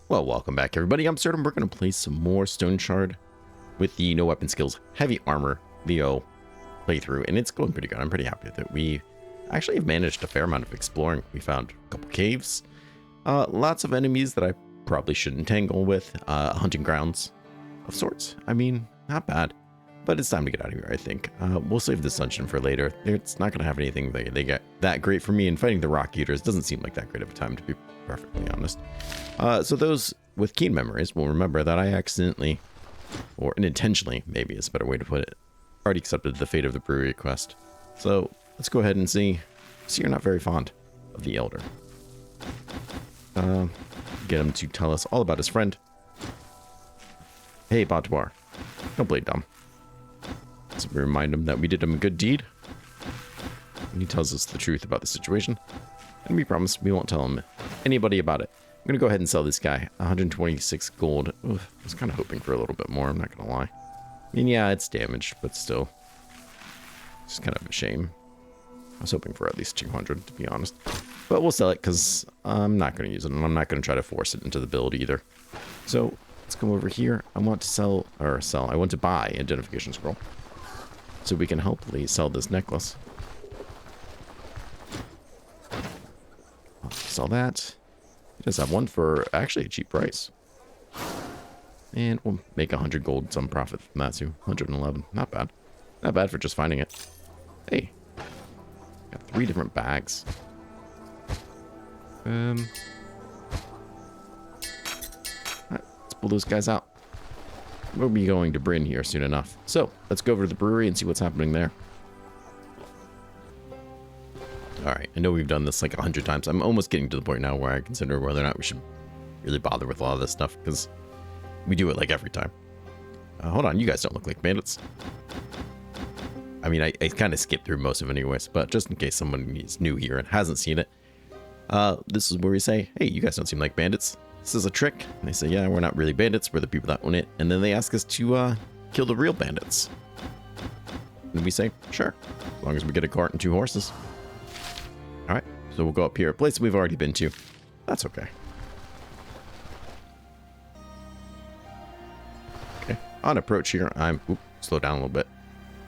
Well, welcome back, everybody. I'm Absurdum. We're going to play some more Stoneshard with the no weapon skills, heavy armor Leo playthrough, and it's going pretty good. I'm pretty happy with it. We actually have managed a fair amount of exploring. We found a couple caves, lots of enemies that I probably shouldn't tangle with, hunting grounds of sorts. I mean, not bad, but it's time to get out of here, I think. We'll save this dungeon for later. It's not going to have anything they get that great for me, and fighting the rock eaters doesn't seem like that great of a time, to be perfectly honest. So those with keen memories will remember that I accidentally, or unintentionally, maybe is a better way to put it, already accepted the fate of the brewery quest. So let's go ahead and see you're not very fond of the Elder. Get him to tell us all about his friend. Hey, Batuar, don't play dumb. So we remind him that we did him a good deed. And he tells us the truth about the situation. And we promise we won't tell him anybody about it. I'm going to go ahead and sell this guy 126 gold. Oof, I was kind of hoping for a little bit more, I'm not going to lie. I mean, yeah, it's damaged, but still. It's kind of a shame. I was hoping for at least 200, to be honest. But we'll sell it because I'm not going to use it, and I'm not going to try to force it into the build either. So let's come over here. I want to I want to buy identification scroll. So we can hopefully sell this necklace. I'll sell that. It does have one for actually a cheap price. And we'll make 100 gold, some profit from that too. 111. Not bad. Not bad for just finding it. Hey. Got 3 different bags. Alright, let's pull those guys out. We'll be going to Bryn here soon enough. So, let's go over to the brewery and see what's happening there. Alright, I know we've done this like 100 times. I'm almost getting to the point now where I consider whether or not we should really bother with a lot of this stuff, because we do it like every time. Hold on, you guys don't look like bandits. I mean, I kind of skipped through most of it anyways, but just in case someone is new here and hasn't seen it, this is where we say, hey, you guys don't seem like bandits. This is a trick. And they say, yeah, we're not really bandits, we're the people that own it. And then they ask us to kill the real bandits. And we say, sure, as long as we get a cart and 2 horses. Alright, so we'll go up here, a place we've already been to. That's okay. Okay, on approach here, slow down a little bit.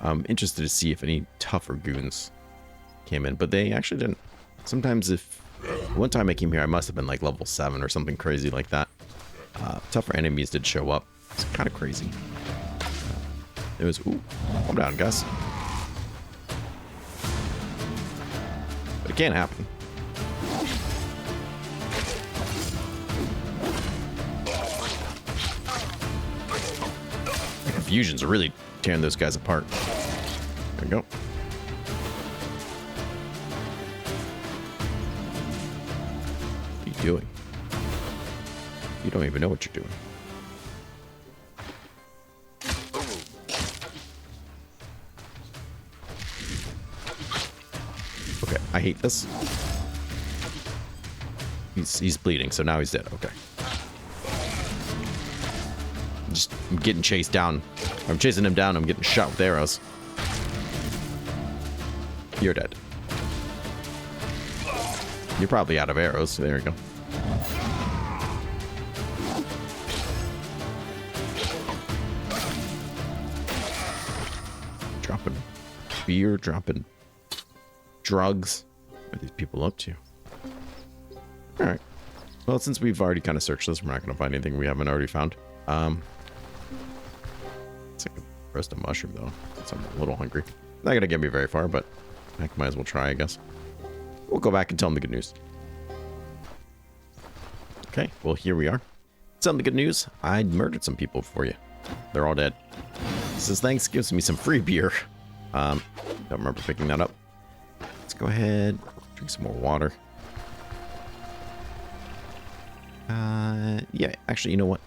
I'm interested to see if any tougher goons came in, but they actually didn't. Sometimes one time I came here, I must have been like level 7 or something crazy like that. Tougher enemies did show up. It's kind of crazy. It was, calm down, guys. But it can't happen. The fusions are really tearing those guys apart. There we go. What are you doing? You don't even know what you're doing. Okay, I hate this. He's bleeding, so now he's dead. Okay. I'm getting chased down. I'm chasing him down. I'm getting shot with arrows. You're dead. You're probably out of arrows. There you go. Dropping beer, dropping drugs. What are these people up to? Alright. Well, since we've already kind of searched this, we're not going to find anything we haven't already found. It's like a roasted mushroom, though. So I'm a little hungry. Not going to get me very far, but I might as well try, I guess. We'll go back and tell them the good news. Okay, well, here we are. Tell them the good news. I murdered some people for you. They're all dead. Says thanks, gives me some free beer. Don't remember picking that up. Let's go ahead, drink some more water. Yeah, actually, you know what?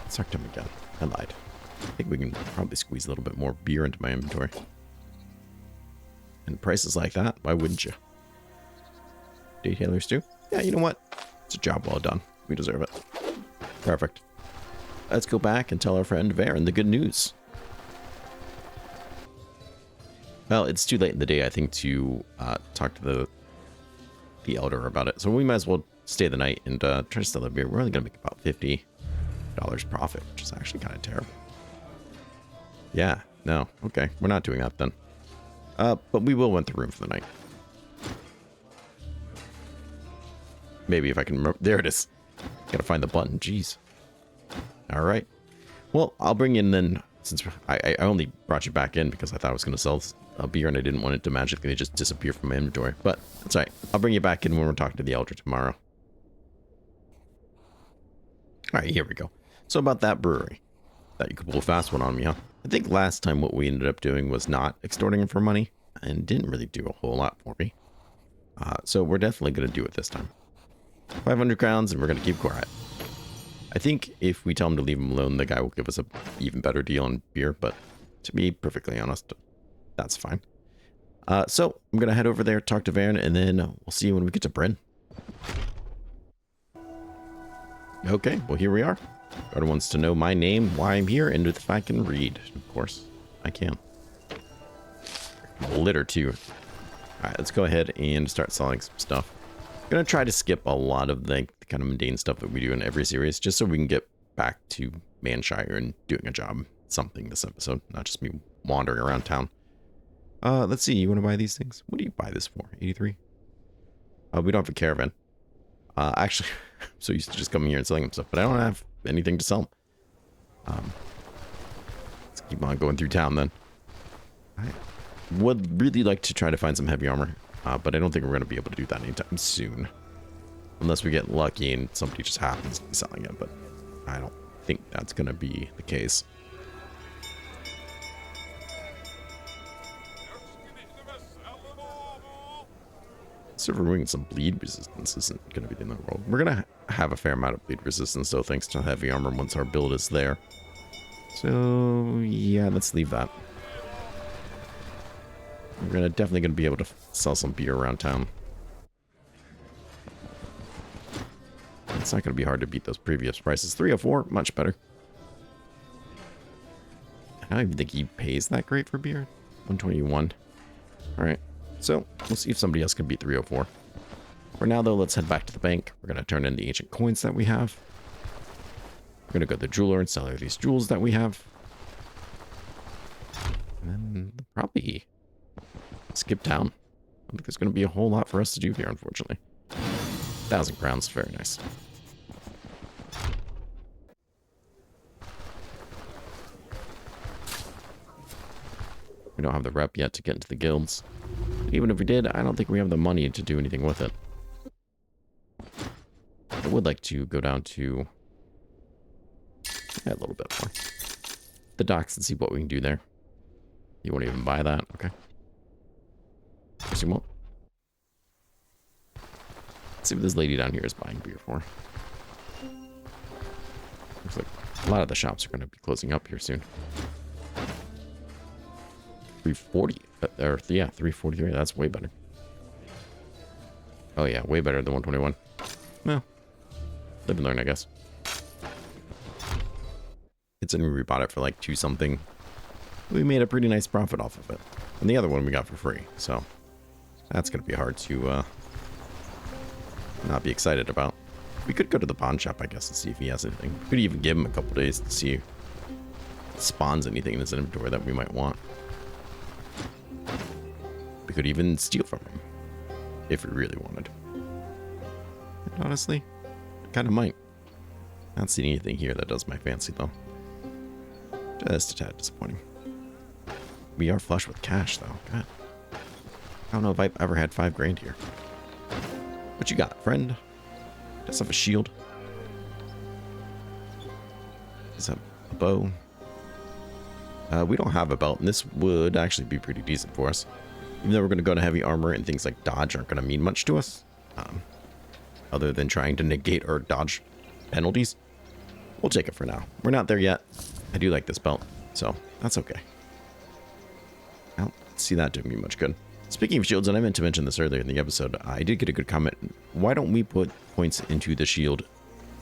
Let's talk to him again. I lied. I think we can probably squeeze a little bit more beer into my inventory. And prices like that, why wouldn't you? Detailers too? Yeah, you know what? It's a job well done. We deserve it. Perfect. Let's go back and tell our friend Varen the good news. Well, it's too late in the day, I think, to talk to the Elder about it. So we might as well stay the night and try to sell the beer. We're only going to make about $50 profit, which is actually kind of terrible. Yeah, no. Okay, we're not doing that then. But we will rent the room for the night. Maybe if I can remember. There it is. Gotta find the button. Jeez. All right. Well, I'll bring in then, since I only brought you back in because I thought I was going to sell a beer and I didn't want it to magically just disappear from my inventory. But that's all right. I'll bring you back in when we're talking to the Elder tomorrow. All right, here we go. So about that brewery. Thought you could pull a fast one on me, huh? I think last time what we ended up doing was not extorting him for money and didn't really do a whole lot for me. So we're definitely going to do it this time. 500 crowns and we're going to keep quiet. I think if we tell him to leave him alone, the guy will give us a even better deal on beer, but to be perfectly honest, that's fine. So I'm going to head over there, talk to Varen, and then we'll see you when we get to Bryn. Okay, well, here we are. Everyone wants to know my name, why I'm here, and if I can read. Of course, I can. Litter, too. All right, let's go ahead and start selling some stuff. I'm going to try to skip a lot of the kind of mundane stuff that we do in every series, just so we can get back to Mannshire and doing a job, something this episode, not just me wandering around town. Let's see, you want to buy these things? What do you buy this for? 83? We don't have a caravan. Actually, I'm so used to just coming here and selling them stuff, but I don't have anything to sell. Let's keep on going through town then. I would really like to try to find some heavy armor, but I don't think we're going to be able to do that anytime soon. Unless we get lucky and somebody just happens to be selling it, but I don't think that's going to be the case. So removing some bleed resistance isn't going to be the end of the world. We're going to have a fair amount of bleed resistance, though, thanks to heavy armor once our build is there. So, yeah, let's leave that. We're definitely going to be able to sell some beer around town. It's not going to be hard to beat those previous prices. 304, much better. I don't even think he pays that great for beer. 121. All right. So, we'll see if somebody else can beat 304. For now, though, let's head back to the bank. We're going to turn in the ancient coins that we have. We're going to go to the jeweler and sell these jewels that we have. And then probably skip town. I think there's going to be a whole lot for us to do here, unfortunately. 1,000 crowns, very nice. We don't have the rep yet to get into the guilds. Even if we did, I don't think we have the money to do anything with it. I would like to go down to a little bit more. The docks and see what we can do there. You won't even buy that? Okay. Guess you won't. Let's see what this lady down here is buying beer for. Looks like a lot of the shops are going to be closing up here soon. 340. Or, yeah, 343. That's way better. Oh, yeah, way better than 121. Well, live and learn, I guess. Considering we bought it for like 2 something, we made a pretty nice profit off of it. And the other one we got for free, so that's going to be hard to not be excited about. We could go to the pawn shop, I guess, and see if he has anything. We could even give him a couple days to see if it spawns anything in his inventory that we might want. We could even steal from him if we really wanted. And honestly, I kind of might. Not seeing anything here that does my fancy, though. Just a tad disappointing. We are flush with cash, though. God. I don't know if I've ever had 5 grand here. What you got, friend? Does have a shield? Does have a bow? We don't have a belt, and this would actually be pretty decent for us. Even though we're going to go to heavy armor and things like dodge aren't going to mean much to us. Other than trying to negate our dodge penalties. We'll take it for now. We're not there yet. I do like this belt, so that's okay. I don't see that doing me much good. Speaking of shields, and I meant to mention this earlier in the episode, I did get a good comment. Why don't we put points into the shield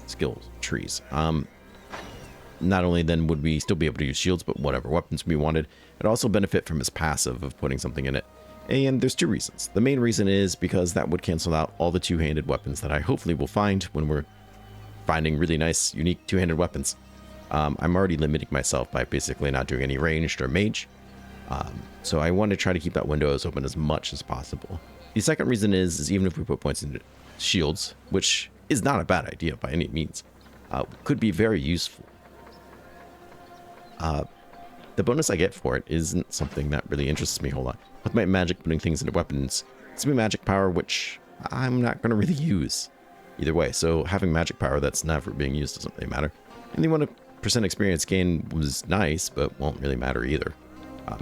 skill trees? Not only then would we still be able to use shields, but whatever weapons we wanted. It'd also benefit from his passive of putting something in it. And there's two reasons. The main reason is because that would cancel out all the two-handed weapons that I hopefully will find when we're finding really nice, unique two-handed weapons. I'm already limiting myself by basically not doing any ranged or mage. So I want to try to keep that window as open as much as possible. The second reason is even if we put points into shields, which is not a bad idea by any means, could be very useful. The bonus I get for it isn't something that really interests me a whole lot. With my magic putting things into weapons, it's me magic power, which I'm not going to really use either way. So having magic power that's never being used doesn't really matter. And the 1% experience gain was nice, but won't really matter either.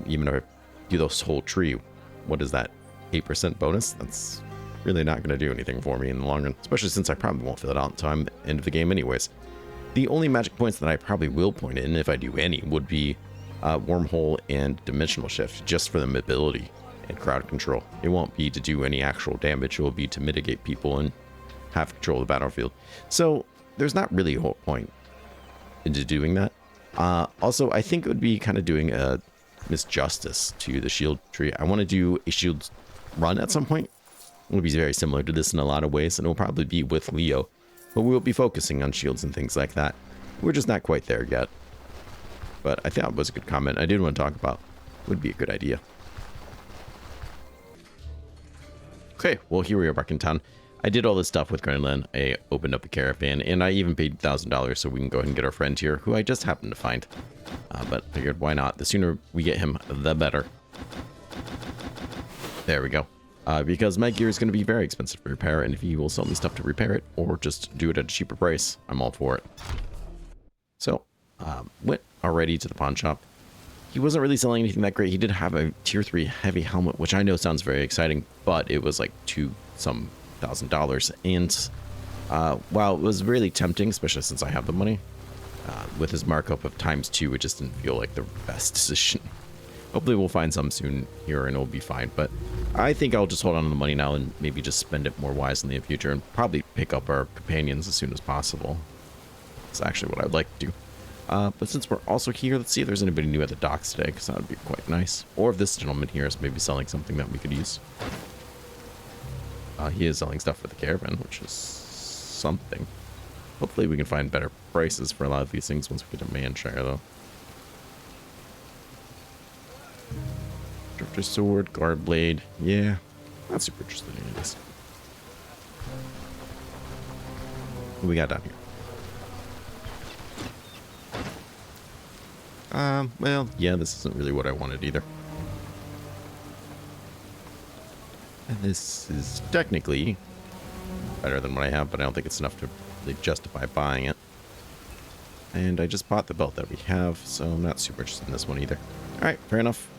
Even if I do this whole tree, what is that, 8% bonus? That's really not going to do anything for me in the long run, especially since I probably won't fill it out until I'm end of the game anyways. The only magic points that I probably will point in, if I do any, would be wormhole and dimensional shift, just for the mobility and crowd control. It won't be to do any actual damage. It will be to mitigate people and have control of the battlefield. So there's not really a whole point into doing that. Also, I think it would be kind of doing a misjustice to the shield tree. I want to do a shield run at some point. It will be very similar to this in a lot of ways, and it will probably be with Leo, but we will be focusing on shields and things like that. We're just not quite there yet. But I thought it was a good comment. I did want to talk about. Would be a good idea. Okay, well, here we are back in town. I did all this stuff with Greenland. I opened up a caravan, and I even paid $1,000 so we can go ahead and get our friend here, who I just happened to find. But figured, why not? The sooner we get him, the better. There we go. Because my gear is going to be very expensive to repair, and if he will sell me stuff to repair it, or just do it at a cheaper price, I'm all for it. So, went already to the pawn shop. He wasn't really selling anything that great. He did have a tier 3 heavy helmet, which I know sounds very exciting, but it was like some $1,000. And while it was really tempting, especially since I have the money, with his markup of ×2, it just didn't feel like the best decision. Hopefully we'll find some soon here and it'll be fine, but I think I'll just hold on to the money now and maybe just spend it more wisely in the future and probably pick up our companions as soon as possible. That's actually what I'd like to do. But since we're also here, let's see if there's anybody new at the docks today, because that would be quite nice. Or if this gentleman here is maybe selling something that we could use. He is selling stuff for the Caravan, which is something. Hopefully we can find better prices for a lot of these things once we get to Mannshire, though. Drifter sword, guard blade. Yeah, not super interested in any of this. What do we got down here? Well, yeah, this isn't really what I wanted either. And this is technically better than what I have, but I don't think it's enough to really justify buying it. And I just bought the belt that we have, so I'm not super interested in this one either. Alright, fair enough.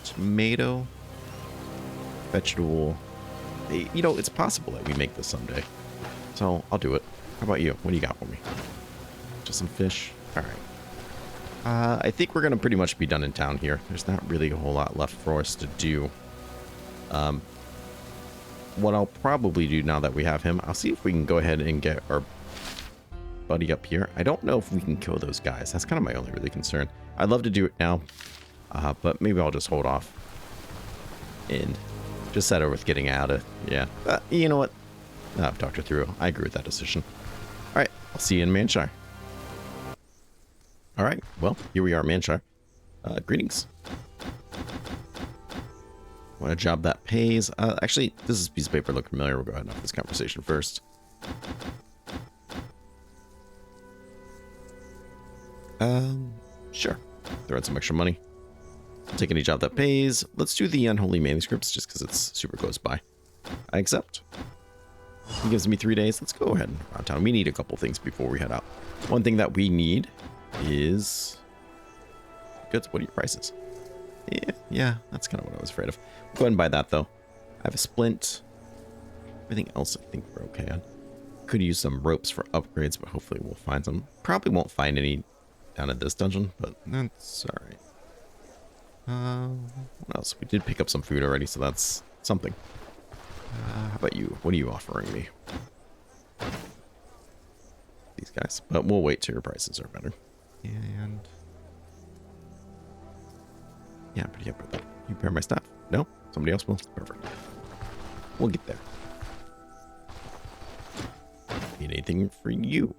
Tomato. Vegetable. Hey, you know, it's possible that we make this someday. So, I'll do it. How about you? What do you got for me? Just some fish? Alright. I think we're going to pretty much be done in town here. There's not really a whole lot left for us to do. What I'll probably do now that we have him, I'll see if we can go ahead and get our buddy up here. I don't know if we can kill those guys. That's kind of my only really concern. I'd love to do it now, but maybe I'll just hold off and just settle with getting out of, yeah. You know what? I've talked her through. I agree with that decision. All right, I'll see you in Mannshire. All right, well, here we are, Mannshire. Greetings. Want a job that pays? Actually, does this piece of paper look familiar? We'll go ahead and have this conversation first. Sure. Throw in some extra money. I'll take any job that pays. Let's do the unholy manuscripts just because it's super close by. I accept. He gives me 3 days. Let's go ahead and around town. We need a couple things before we head out. One thing that we need is goods. What are your prices? Yeah, that's kind of what I was afraid of. Go ahead and buy that, though. I have a splint. Everything else I think we're okay on. Could use some ropes for upgrades, but hopefully we'll find some. Probably won't find any down at this dungeon, but that's alright. What else? We did pick up some food already, so that's something. How about you? What are you offering me? These guys. But we'll wait till your prices are better. And Yeah, I'm pretty happy with that. You repair my stuff? No? Somebody else will? Perfect. We'll get there. Need anything for you?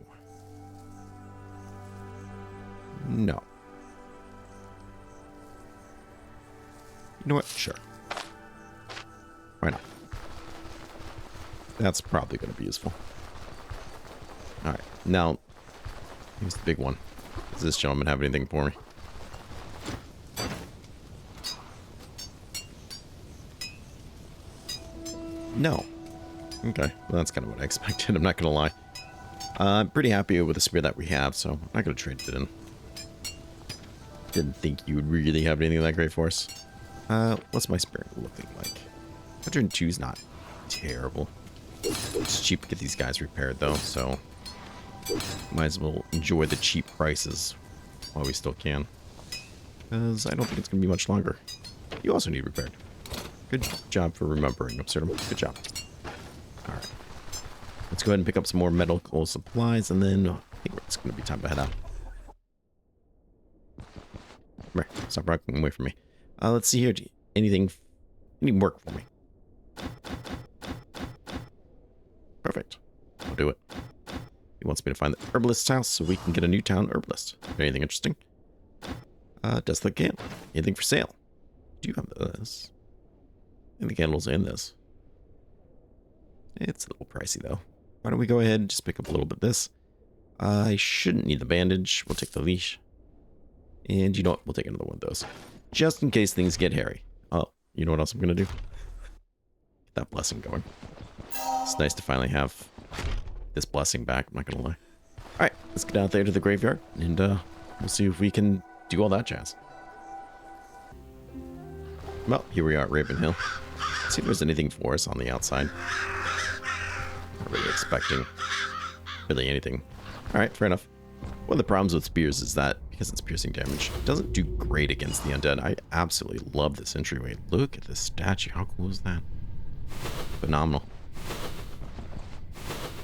No. You know what? Sure. Why not? That's probably going to be useful. Alright, now, here's the big one. Does this gentleman have anything for me? No. Okay, well, that's kind of what I expected, I'm not going to lie. I'm pretty happy with the spear that we have, so I'm not going to trade it in. Didn't think you would really have anything that great for us. What's my spear looking like? 102 is not terrible. It's cheap to get these guys repaired, though, so might as well enjoy the cheap prices while we still can. Because I don't think it's going to be much longer. You also need repaired. Good job for remembering, Absurdum. Good job. Alright. Let's go ahead and pick up some more medical supplies, and then I think it's going to be time to head out. Come here. Stop rocking away from me. Let's see here. Any work for me? Perfect. I'll do it. He wants me to find the herbalist's house so we can get a new town herbalist. Anything interesting? Does the candle. Anything for sale? Do you have this? And the candles in this. It's a little pricey though. Why don't we go ahead and just pick up a little bit of this? I shouldn't need the bandage. We'll take the leash. And you know what? We'll take another one of those. Just in case things get hairy. Oh, you know what else I'm going to do? Get that blessing going. It's nice to finally have this blessing back. I'm not going to lie. Alright, let's get out there to the graveyard. And we'll see if we can do all that jazz. Well, here we are at Raven Hill. See if there's anything for us on the outside. Not really expecting really anything. Alright, fair enough. One of the problems with spears is that, because it's piercing damage, it doesn't do great against the undead. I absolutely love this entryway. Look at this statue. How cool is that? Phenomenal.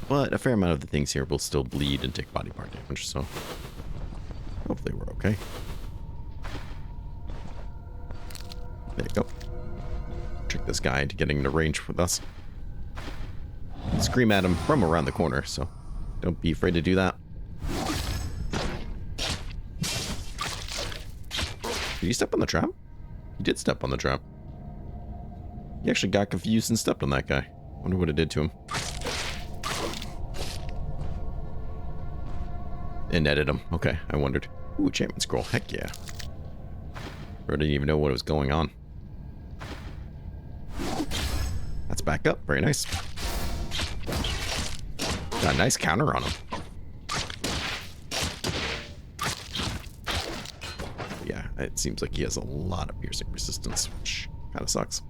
But a fair amount of the things here will still bleed and take body part damage, so hopefully we're okay. There you go. Trick this guy into getting into range with us. Scream at him from around the corner, so don't be afraid to do that. Did he step on the trap? He did step on the trap. He actually got confused and stepped on that guy. Wonder what it did to him. And netted him. Okay, I wondered. Ooh, enchantment scroll. Heck yeah. I didn't even know what was going on. That's back up. Very nice. Got a nice counter on him. Yeah, it seems like he has a lot of piercing resistance, which kind of sucks.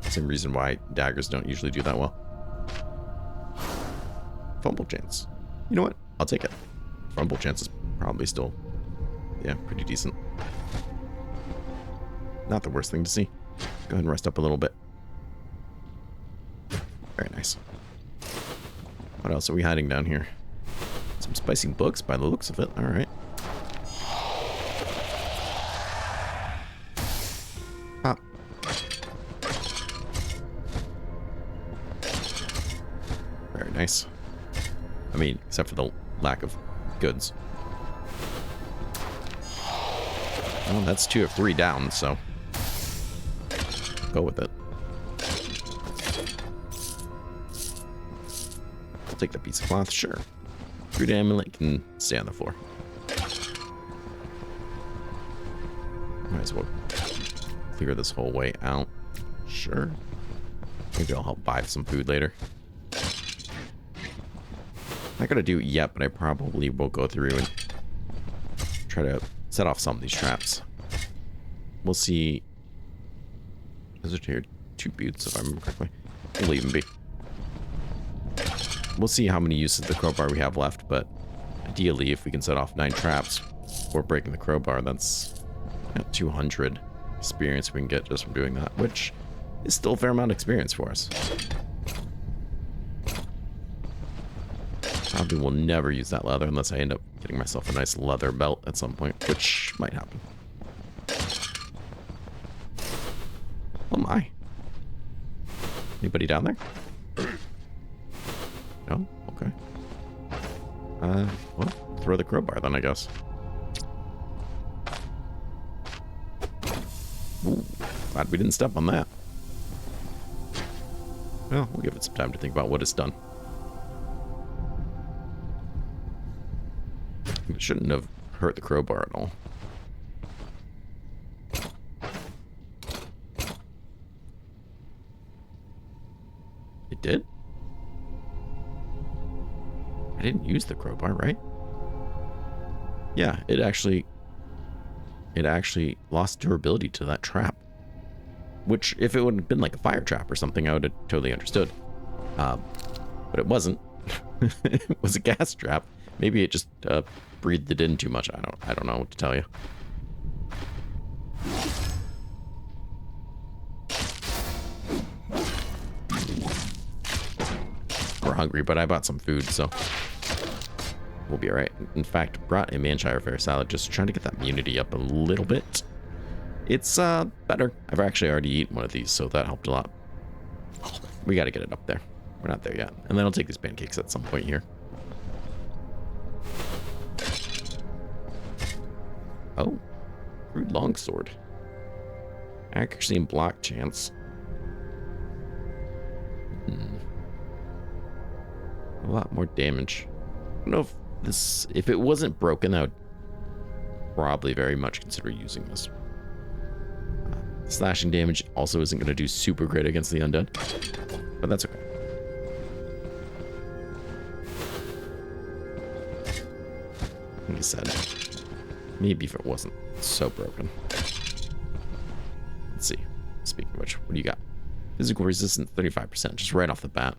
Same reason why daggers don't usually do that well. Fumble chance. You know what? I'll take it. Fumble chance is probably still, yeah, pretty decent. Not the worst thing to see. Go ahead and rest up a little bit. Very nice. What else are we hiding down here? Some spicy books by the looks of it. All right. Pop. Very nice. I mean, except for the lack of goods. Well, that's 2 of 3 down, so go with it. I'll take the piece of cloth, sure. Root amulet can stay on the floor. Might as well clear this whole way out. Sure. Maybe I'll help buy some food later. Not gonna do it yet, but I probably will go through and try to set off some of these traps. We'll see. Those are here 2 boots, if I remember correctly. We'll leave them be. We'll see how many uses of the crowbar we have left, but ideally, if we can set off 9 traps before breaking the crowbar, that's 200 experience we can get just from doing that, which is still a fair amount of experience for us. Probably will never use that leather unless I end up getting myself a nice leather belt at some point, which might happen. Oh my. Anybody down there? No? Okay. Well, throw the crowbar then, I guess. Ooh, glad we didn't step on that. Well, we'll give it some time to think about what it's done. It shouldn't have hurt the crowbar at all. It did? I didn't use the crowbar, right? Yeah, it actually lost durability to that trap. Which, if it would have been like a fire trap or something, I would have totally understood. But it wasn't. It was a gas trap. Maybe it just breathed it in too much. I don't know what to tell you. We're hungry, but I bought some food, so we'll be alright. In fact, brought a Mannshire fare salad, just trying to get that immunity up a little bit. It's better. I've actually already eaten one of these, so that helped a lot. We got to get it up there. We're not there yet. And then I'll take these pancakes at some point here. Oh, crude longsword. Accuracy and block chance. A lot more damage. I don't know if it wasn't broken, I would probably very much consider using this. Slashing damage also isn't going to do super great against the undead, but that's okay. Like I said, maybe if it wasn't so broken. Let's see. Speaking of which, what do you got? Physical resistance 35%, just right off the bat.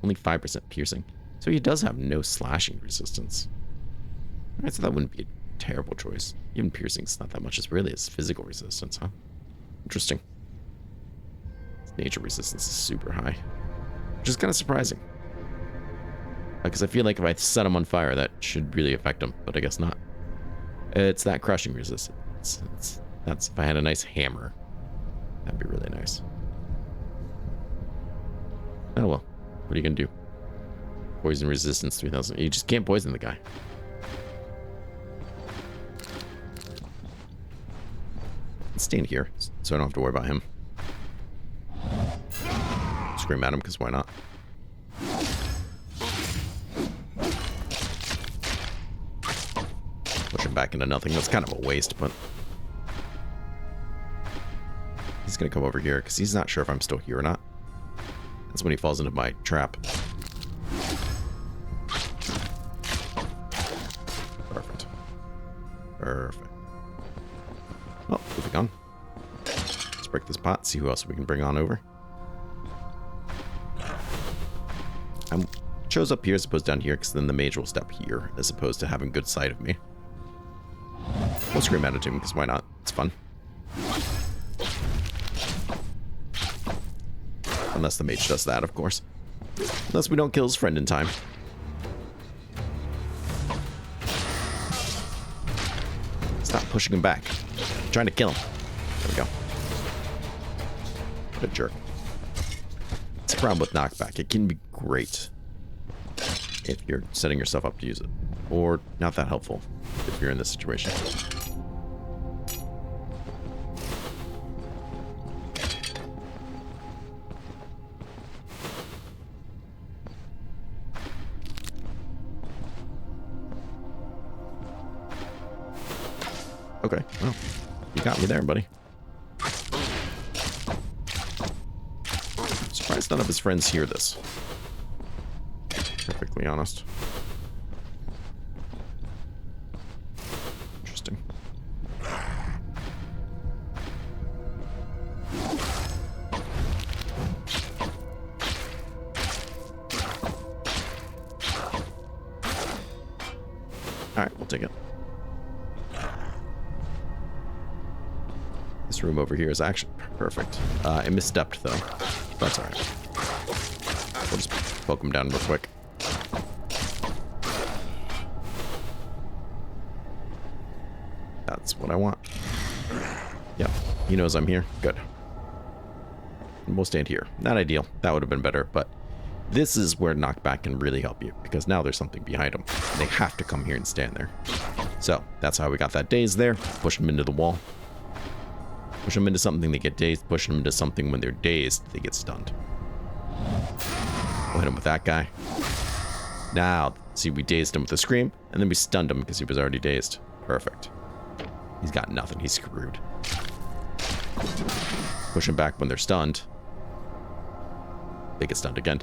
Only 5% piercing. So he does have no slashing resistance. Alright, so that wouldn't be a terrible choice. Even piercing's not that much as really as physical resistance, huh? Interesting. His nature resistance is super high. Which is kind of surprising. Because I feel like if I set him on fire, that should really affect him, but I guess not. It's that crushing resistance. That's if I had a nice hammer. That'd be really nice. Oh well. What are you gonna do? Poison resistance 3000. You just can't poison the guy. Let's stand here so I don't have to worry about him. Scream at him because why not? Push him back into nothing. That's kind of a waste, but he's gonna come over here because he's not sure if I'm still here or not. That's when he falls into my trap. Perfect. Perfect. Oh, moving on. Let's break this pot, see who else we can bring on over. I chose up here as opposed to down here because then the mage will step here as opposed to having good sight of me. We'll scream at it to him because why not? It's fun. Unless the mage does that, of course. Unless we don't kill his friend in time. Stop pushing him back. I'm trying to kill him. There we go. What a jerk. It's a problem with knockback. It can be great if you're setting yourself up to use it. Or not that helpful if you're in this situation. Okay, well, you got me there, buddy. Surprised none of his friends hear this. Perfectly honest. Interesting. Alright, we'll take it. This room over here is actually perfect. I misstepped, though. That's alright. We'll just poke him down real quick. That's what I want. Yep, he knows I'm here. Good. And we'll stand here. Not ideal. That would have been better, but this is where knockback can really help you, because now there's something behind them. They have to come here and stand there. So that's how we got that daze there. Push them into the wall. Push them into something, they get dazed. Push them into something, when they're dazed, they get stunned. We'll hit him with that guy. Now, see, we dazed him with a scream, and then we stunned him because he was already dazed. Perfect. He's got nothing. He's screwed. Push him back when they're stunned. They get stunned again.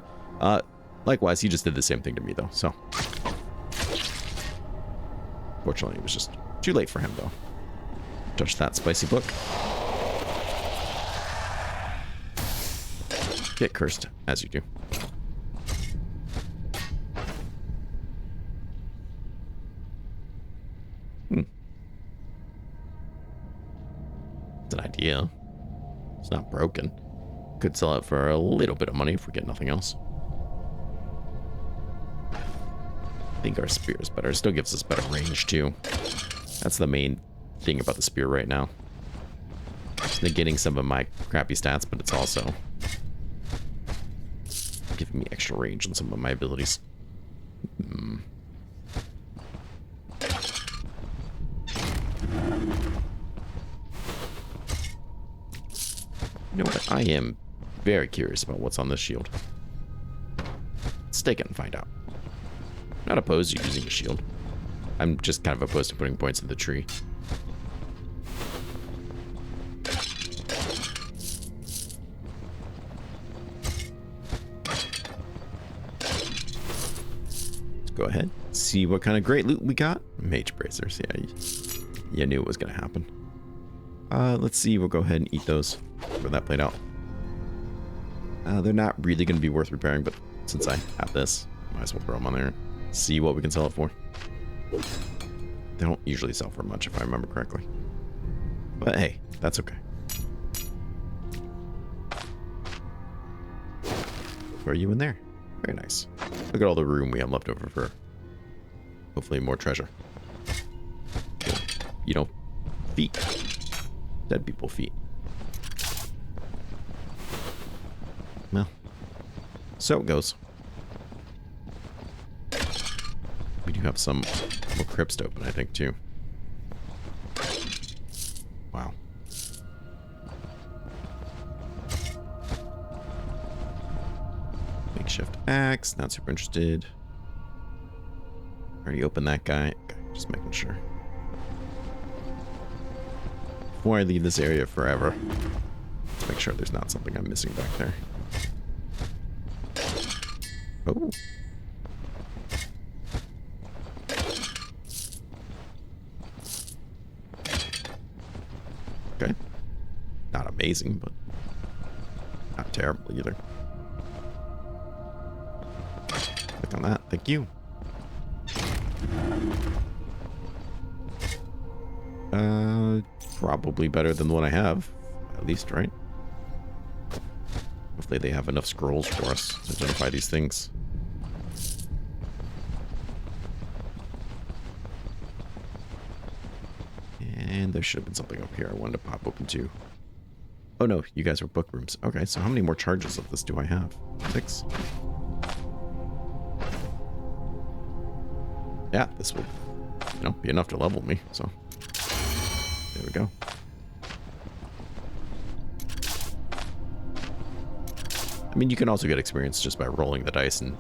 Likewise, he just did the same thing to me, though, so. Fortunately, it was just too late for him, though. Touch that spicy book. Get cursed, as you do. It's an idea. It's not broken. Could sell it for a little bit of money if we get nothing else. I think our spear is better. It still gives us better range, too. That's the main thing about the spear right now. It's negating some of my crappy stats, but it's also giving me extra range on some of my abilities. You know what? I am very curious about what's on this shield. Let's take it and find out. I'm not opposed to using a shield. I'm just kind of opposed to putting points in the tree. Let's go ahead. See what kind of great loot we got. Mage bracers. Yeah, you knew it was going to happen. Let's see. We'll go ahead and eat those. Where that played out. They're not really going to be worth repairing, but since I have this, might as well throw them on there. See what we can sell it for. They don't usually sell for much, if I remember correctly. But hey, that's okay. Throw you in there. Very nice. Look at all the room we have left over for hopefully more treasure. You know, feet. Dead people feet. Well, so it goes. We do have some more crypts to open, I think, too. Wow. Makeshift axe, not super interested. Already opened that guy. Okay, just making sure. Before I leave this area forever, let's make sure there's not something I'm missing back there. Oh. Okay. Not amazing, but not terrible either. Click on that. Thank you. Probably better than the one I have. At least, right? Hopefully they have enough scrolls for us to identify these things. And there should have been something up here I wanted to pop open too. Oh no, you guys are book rooms. Okay, so how many more charges of this do I have? 6? Yeah, this will, you know, be enough to level me, so there we go. I mean, you can also get experience just by rolling the dice and,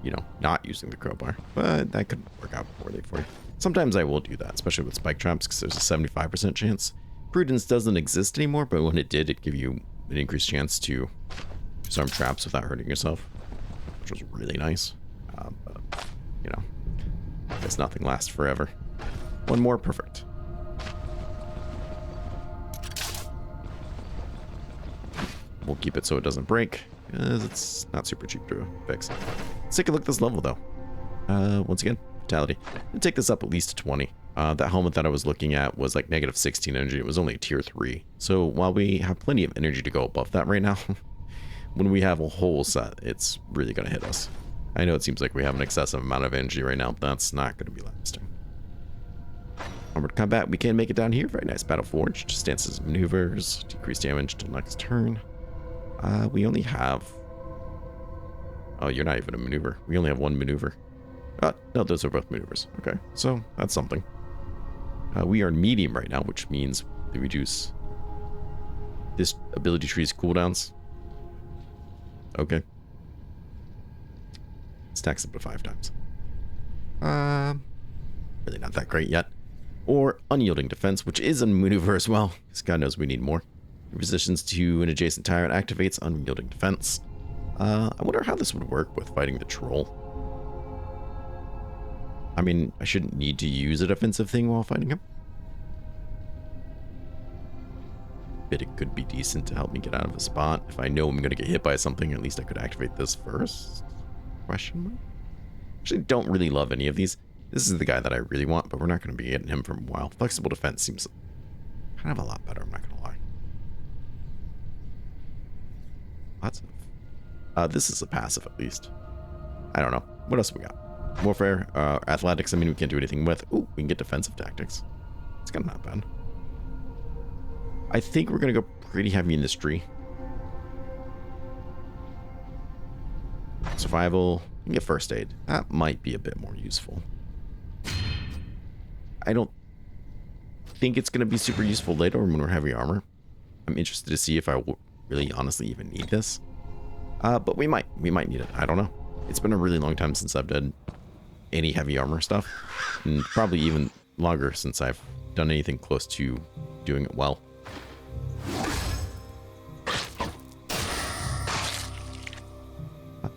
you know, not using the crowbar. But that could work out poorly for you. Sometimes I will do that, especially with spike traps, because there's a 75% chance. Prudence doesn't exist anymore, but when it did, it gave you an increased chance to disarm traps without hurting yourself, which was really nice. But, you know, I guess nothing lasts forever. One more, perfect. We'll keep it so it doesn't break, because it's not super cheap to fix. Let's take a look at this level, though. Once again, vitality. I'll take this up at least to 20. That helmet that I was looking at was like negative 16 energy. It was only a tier 3. So while we have plenty of energy to go above that right now, when we have a whole set, it's really going to hit us. I know it seems like we have an excessive amount of energy right now, but that's not going to be lasting. Armored combat, we can make it down here. Very nice. Battle Forged. Stances maneuvers. Decrease damage till next turn. We only have... Oh, you're not even a maneuver. We only have one maneuver. No, those are both maneuvers. Okay, so that's something. We are medium right now, which means they reduce this ability tree's cooldowns. Okay. Stacks up to 5 times. Really not that great yet. Or unyielding defense, which is a maneuver as well, because God knows we need more. Resistance to an adjacent tyrant activates unyielding defense. I wonder how this would work with fighting the troll. I mean, I shouldn't need to use a defensive thing while fighting him. But it could be decent to help me get out of the spot. If I know I'm going to get hit by something, at least I could activate this first. Question mark? Actually, don't really love any of these. This is the guy that I really want, but we're not going to be getting him for a while. Flexible defense seems kind of a lot better, I'm not going to lie. Lots of... this is a passive, at least. I don't know. What else we got? Warfare, athletics, I mean, we can't do anything with. Ooh, we can get defensive tactics. It's kind of not bad. I think we're going to go pretty heavy in this tree. Survival, you can get first aid. That might be a bit more useful. I don't think it's going to be super useful later when we're heavy armor. I'm interested to see if I really honestly even need this. But we might need it. I don't know. It's been a really long time since I've done any heavy armor stuff, and probably even longer since I've done anything close to doing it well.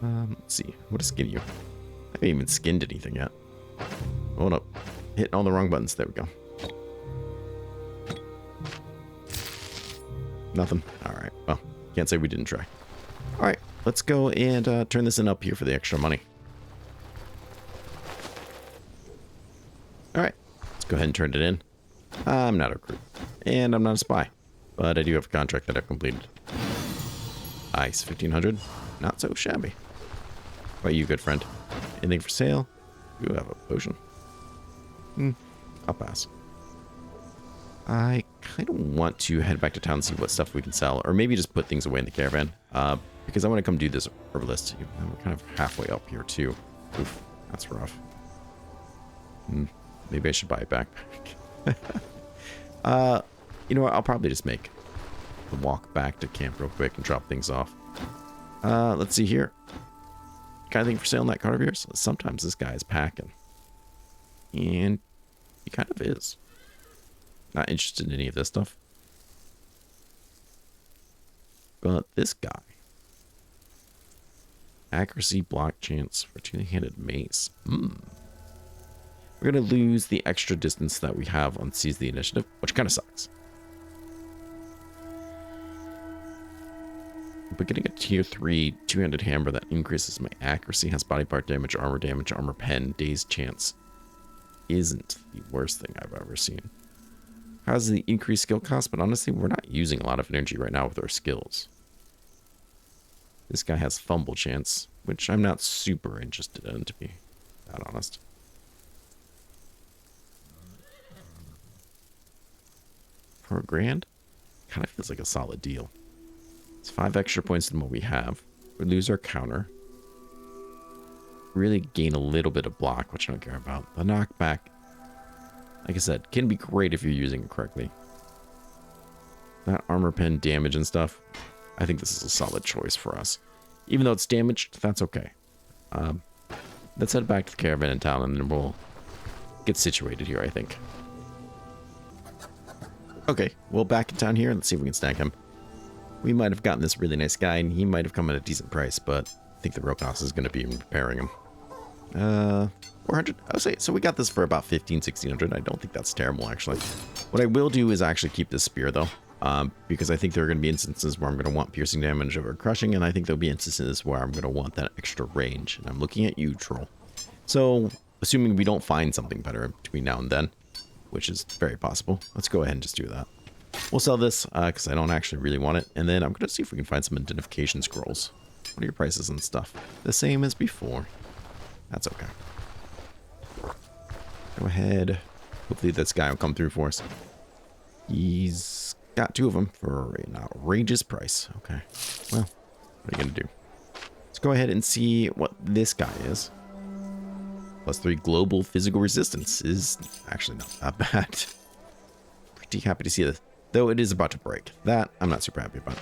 Let's see. What to skin you? I haven't even skinned anything yet. Hold up. Hitting all the wrong buttons. There we go. Nothing. Alright. Well, can't say we didn't try. Alright. Let's go and turn this in up here for the extra money. Alright. Let's go ahead and turn it in. I'm not a recruit. And I'm not a spy. But I do have a contract that I've completed. Nice. 1,500. Not so shabby. How about you, good friend? Anything for sale? You have a potion. I'll pass. I kind of want to head back to town and see what stuff we can sell. Or maybe just put things away in the caravan. Because I want to come do this herbalist. We're kind of halfway up here, too. Oof, that's rough. Maybe I should buy a backpack. You know what? I'll probably just make the walk back to camp real quick and drop things off. Let's see here. Got anything for sale in that cart of yours? Sometimes this guy is packing. And he kind of is. Not interested in any of this stuff. But this guy. Accuracy, block chance for two-handed mace. We're going to lose the extra distance that we have on Seize the Initiative, which kind of sucks. But getting a tier 3 two-handed hammer that increases my accuracy, has body part damage, armor pen, dazed chance isn't the worst thing I've ever seen. Has the increased skill cost, but honestly, we're not using a lot of energy right now with our skills. This guy has fumble chance, which I'm not super interested in, to be that honest. For a grand, kind of feels like a solid deal. It's 5 extra points than what we have. We lose our counter. Really gain a little bit of block, which I don't care about. The knockback, like I said, can be great if you're using it correctly. That armor pen damage and stuff, I think this is a solid choice for us. Even though it's damaged, that's okay. Let's head back to the caravan in town and then we'll get situated here, I think. Okay, well, back in town here. Let's see if we can snag him. We might have gotten this really nice guy, and he might have come at a decent price, but I think the real cost is going to be repairing him. 400? I would say, so we got this for about 1,500, 1,600. I don't think that's terrible, actually. What I will do is actually keep this spear, though, because I think there are going to be instances where I'm going to want piercing damage over crushing, and I think there'll be instances where I'm going to want that extra range. And I'm looking at you, troll. So, assuming we don't find something better between now and then, which is very possible, let's go ahead and just do that. We'll sell this because I don't actually really want it. And then I'm going to see if we can find some identification scrolls. What are your prices and stuff? The same as before. That's okay. Go ahead. Hopefully this guy will come through for us. He's got 2 of them for an outrageous price. Okay. Well, what are you going to do? Let's go ahead and see what this guy is. +3 global physical resistance is actually not that bad. Pretty happy to see this. Though it is about to break. That I'm not super happy about.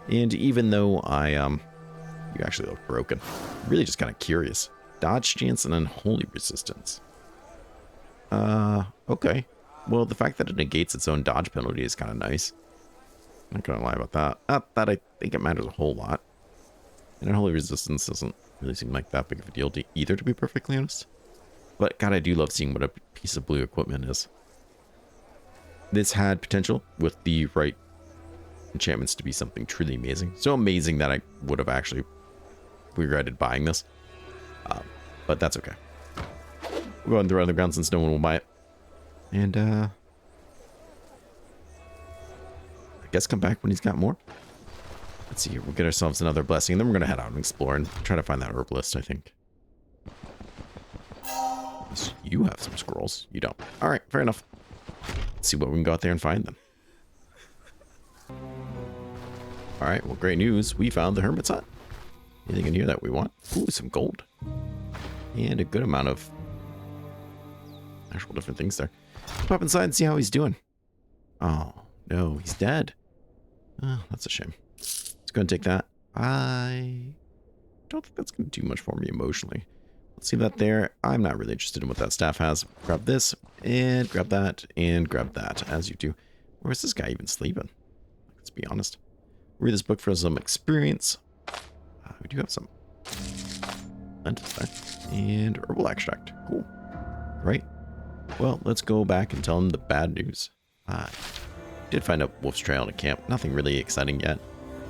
And even though you actually look broken. Really just kind of curious. Dodge chance and unholy resistance. Okay. Well, the fact that it negates its own dodge penalty is kind of nice. I'm not gonna lie about that. Not that I think it matters a whole lot. And unholy resistance doesn't really seem like that big of a deal to either, to be perfectly honest. But God, I do love seeing what a piece of blue equipment is. This had potential with the right enchantments to be something truly amazing. So amazing that I would have actually regretted buying this. But that's okay. We'll go ahead and throw it on the ground since no one will buy it. And I guess come back when he's got more. Let's see here. We'll get ourselves another blessing, and then we're going to head out and explore and try to find that herbalist, I think. You have some scrolls. You don't. All right, fair enough. Let's see what we can go out there and find them. All right, well, great news. We found the hermit's hut. Anything in here that we want? Ooh, some gold. And a good amount of actual different things there. Let's pop inside and see how he's doing. Oh, no, he's dead. Oh, that's a shame. Let's go and take that. I don't think that's going to do much for me emotionally. Let's see that there. I'm not really interested in what that staff has. Grab this, and grab that, and grab that, as you do. Where's this guy even sleeping? Let's be honest. Read this book for some experience. We do have some lentils there. And herbal extract. Cool. Right. Well, let's go back and tell him the bad news. Did find a wolf's trail in a camp. Nothing really exciting yet.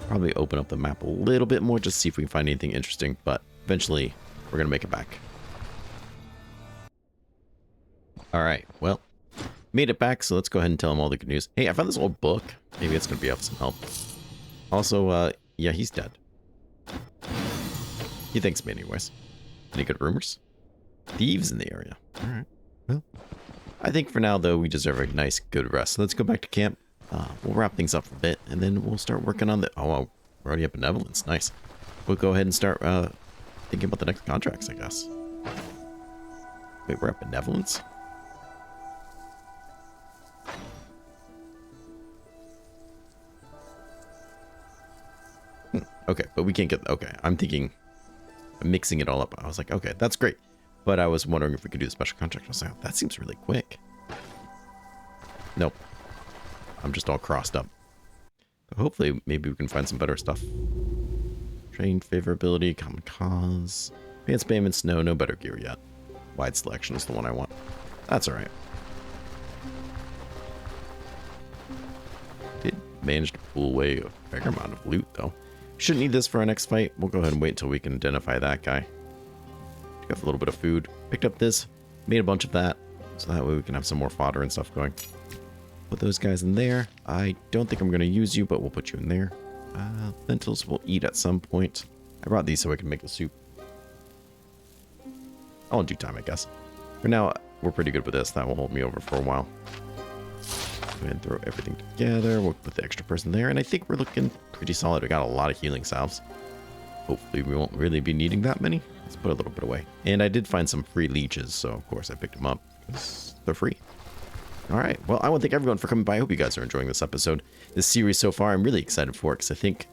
Probably open up the map a little bit more just to see if we can find anything interesting. But eventually, we're going to make it back. All right. Well, made it back. So let's go ahead and tell him all the good news. Hey, I found this old book. Maybe it's going to be of some help. Also, yeah, he's dead. He thanks me anyways. Any good rumors? Thieves in the area. All right. Well, I think for now, though, we deserve a nice, good rest. So let's go back to camp. We'll wrap things up for a bit, and then we'll start working on the... Oh, well, we're already at Benevolence. Nice. We'll go ahead and start thinking about the next contracts, I guess. Wait, we're at Benevolence? Okay, but we can't get... Okay, I'm thinking... I'm mixing it all up. I was like, okay, that's great. But I was wondering if we could do the special contract. I was like, that seems really quick. Nope. I'm just all crossed up. But hopefully, maybe we can find some better stuff. Train favorability, common cause. Advanced payments, no better gear yet. Wide selection is the one I want. That's alright. Did manage to pull away a fair amount of loot, though. Shouldn't need this for our next fight. We'll go ahead and wait until we can identify that guy. Got a little bit of food. Picked up this. Made a bunch of that. So that way we can have some more fodder and stuff going. Put those guys in there. I don't think I'm going to use you, but we'll put you in there. Lentils we'll eat at some point. I brought these so I can make the soup. All in due time, I guess. For now, we're pretty good with this. That will hold me over for a while. Go ahead and throw everything together. We'll put the extra person there. And I think we're looking pretty solid. We got a lot of healing salves. Hopefully we won't really be needing that many. Let's put a little bit away. And I did find some free leeches. So, of course, I picked them up because they're free. All right. Well, I want to thank everyone for coming by. I hope you guys are enjoying this episode. This series so far, I'm really excited for it because I think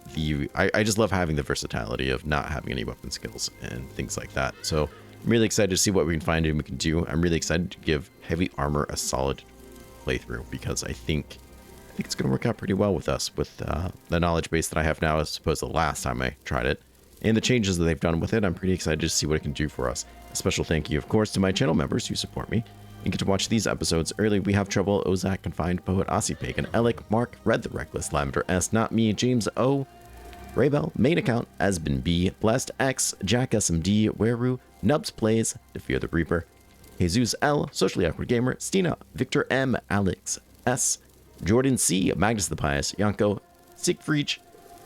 I just love having the versatility of not having any weapon skills and things like that. So I'm really excited to see what we can find and we can do. I'm really excited to give heavy armor a solid playthrough because I think it's going to work out pretty well with us with the knowledge base that I have now as opposed to the last time I tried it. And the changes that they've done with it, I'm pretty excited to see what it can do for us. A special thank you, of course, to my channel members who support me and get to watch these episodes early. We have Trouble, Ozak, Confined, Poet, Aussie Pagan, Alec, Mark, Red the Reckless, Lavender S, Not Me, James O, Raybell, Main Account, Asbin B, Blessed X, Jack SMD, Weru, Nubs Plays, To Fear the Reaper, Jesus L, Socially Awkward Gamer, Stina, Victor M, Alex S, Jordan C, Magnus the Pious, Yanko, Siegfried,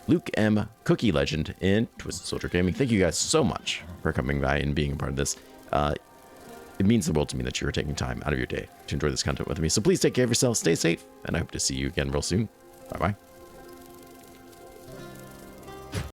Luke M, Cookie Legend, and Twisted Soldier Gaming. Thank you guys so much for coming by and being a part of this. It means the world to me that you are taking time out of your day to enjoy this content with me. So please take care of yourself, stay safe, and I hope to see you again real soon. Bye-bye.